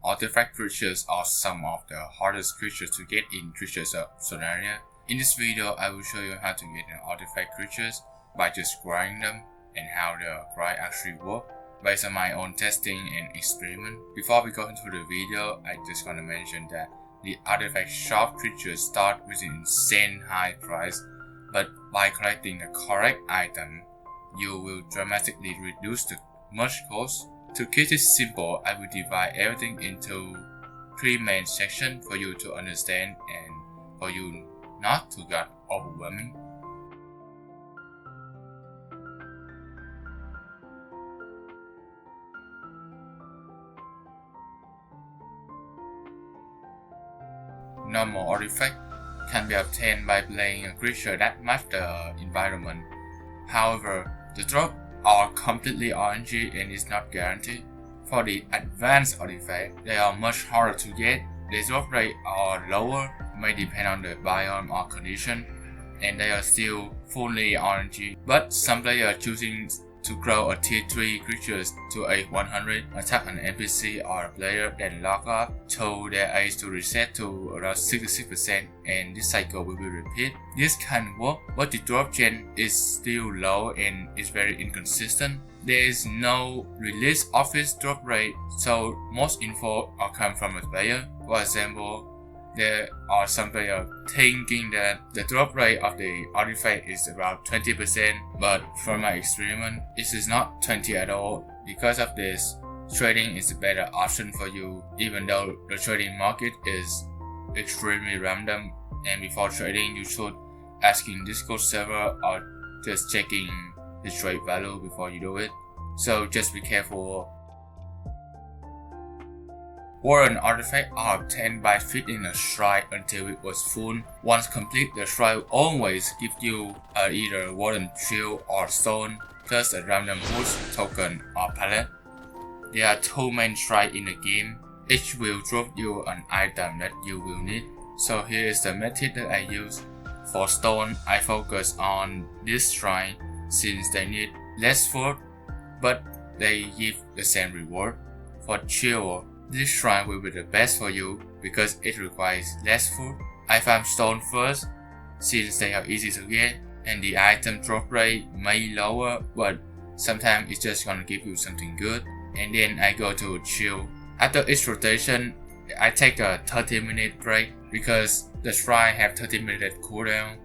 artifact creatures are some of the hardest creatures to get in Creatures of Sonaria. In this video, I will show you how to get an artifact creatures by just grinding them and how the grind actually works based on my own testing and experiment. Before we go into the video, I just want to mention that the artifact shop creatures start with an insane high price, but by collecting the correct item, you will dramatically reduce the merge cost. To keep it simple, I will divide everything into 3 main sections for you to understand and for you not to get overwhelming. Normal artifact can be obtained by playing a creature that matches the environment. However, the drop are completely RNG and is not guaranteed. For the advanced artifact, they are much harder to get. The drop rate are lower, may depend on the biome or condition, and they are still fully RNG. But some players choosing to grow a tier 3 creatures to a 100, attack an NPC or a player, then log off till their age to reset to around 66%, and this cycle will be repeated. This can work, but the drop gen is still low and is very inconsistent. There is no release office drop rate, so most info are come from a player. For example, there are some players thinking that the drop rate of the artifact is around 20%, but from my experiment, it is not 20 at all. Because of this, trading is a better option for you, even though the trading market is extremely random, and before trading you should ask in Discord server or just checking the trade value before you do it. So just be careful. Warden artifacts are obtained by feeding a shrine until it was full. Once complete, the shrine will always give you either Warden shield or stone, plus a random boost token or pallet. There are 2 main shrines in the game. Each will drop you an item that you will need. So here is the method that I use. For stone, I focus on this shrine since they need less food, but they give the same reward. For shield, this shrine will be the best for you because it requires less food. I farm stone first since they are easy to get and the item drop rate may lower, but sometimes it's just gonna give you something good. And then I go to chill. After each rotation, I take a 30-minute break because the shrine have 30-minute cooldown.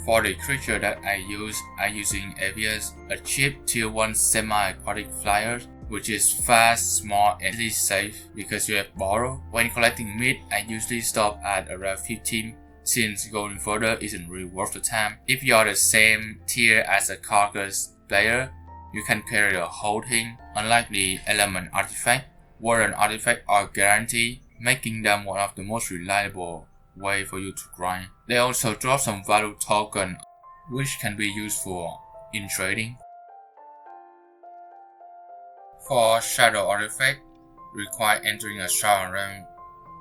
For the creature that I use, I'm using Avius, a cheap tier 1 semi-aquatic flyer, which is fast, small, and really safe because you have borrow. When collecting meat, I usually stop at around 15 since going further isn't really worth the time. If you are the same tier as a carcass player, you can carry the whole thing. Unlike the element artifact, warden artifacts are guaranteed, making them one of the most reliable way for you to grind. They also drop some value token which can be useful in trading. For shadow artifact, require entering a shadow realm,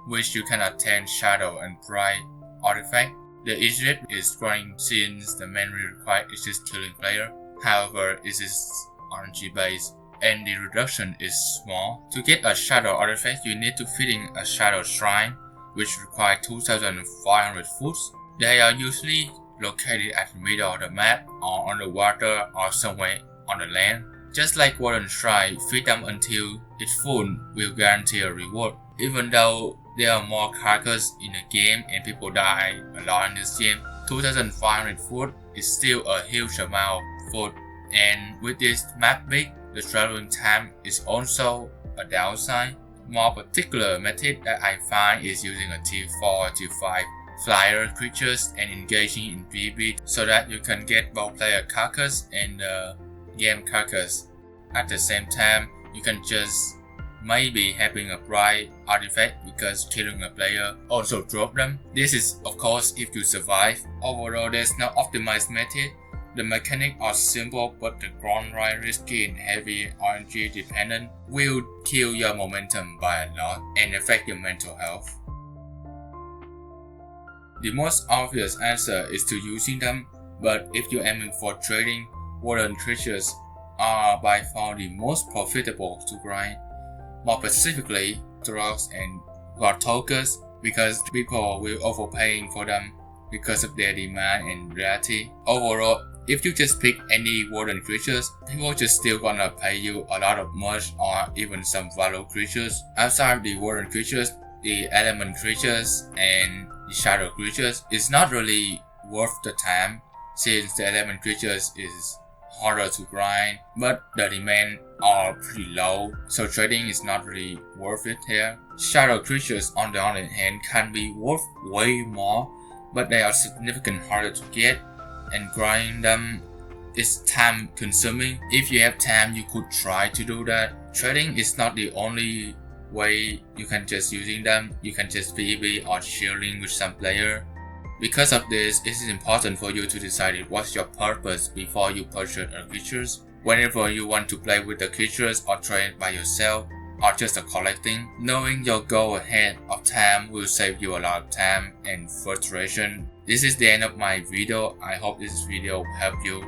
which you can obtain shadow and bright artifact. The easiest is growing since the main required is just killing player. However, it is RNG based and the reduction is small. To get a shadow artifact, you need to fit in a shadow shrine, which require 2,500 foot. They are usually located at the middle of the map or on the water or somewhere on the land. Just like Warden Shrine, feed them until it's full will guarantee a reward. Even though there are more carcass in the game and people die a lot in this game, 2,500 food is still a huge amount of food. And with this map big, the traveling time is also a downside. More particular method that I find is using a tier 4 tier 5 flyer creatures and engaging in PvP so that you can get both player carcass and game carcass. At the same time, you can just maybe having a bright artifact because killing a player also drop them. This is of course if you survive. Overall, there's no optimized method. The mechanics are simple, but the ground ride risky and heavy RNG dependent will kill your momentum by a lot and affect your mental health. The most obvious answer is to using them, but if you're aiming for trading, Warden Creatures are by far the most profitable to grind. More specifically, drugs and Warthogers because people will overpaying for them because of their demand and rarity. Overall, if you just pick any Warden Creatures, people just still gonna pay you a lot of much or even some Valor Creatures. Outside the Warden Creatures, the Element Creatures and the Shadow Creatures is not really worth the time since the Element Creatures is harder to grind, but the demand are pretty low, so trading is not really worth it here. Shadow Creatures on the other hand can be worth way more, but they are significantly harder to get, and grinding them is time consuming. If you have time, you could try to do that. Trading is not the only way you can just using them. You can just PvP or shielding with some player. Because of this, it is important for you to decide what's your purpose before you purchase a creatures. Whenever you want to play with the creatures or trade by yourself or just collecting, knowing your goal ahead of time will save you a lot of time and frustration. This is the end of my video. I hope this video will help you.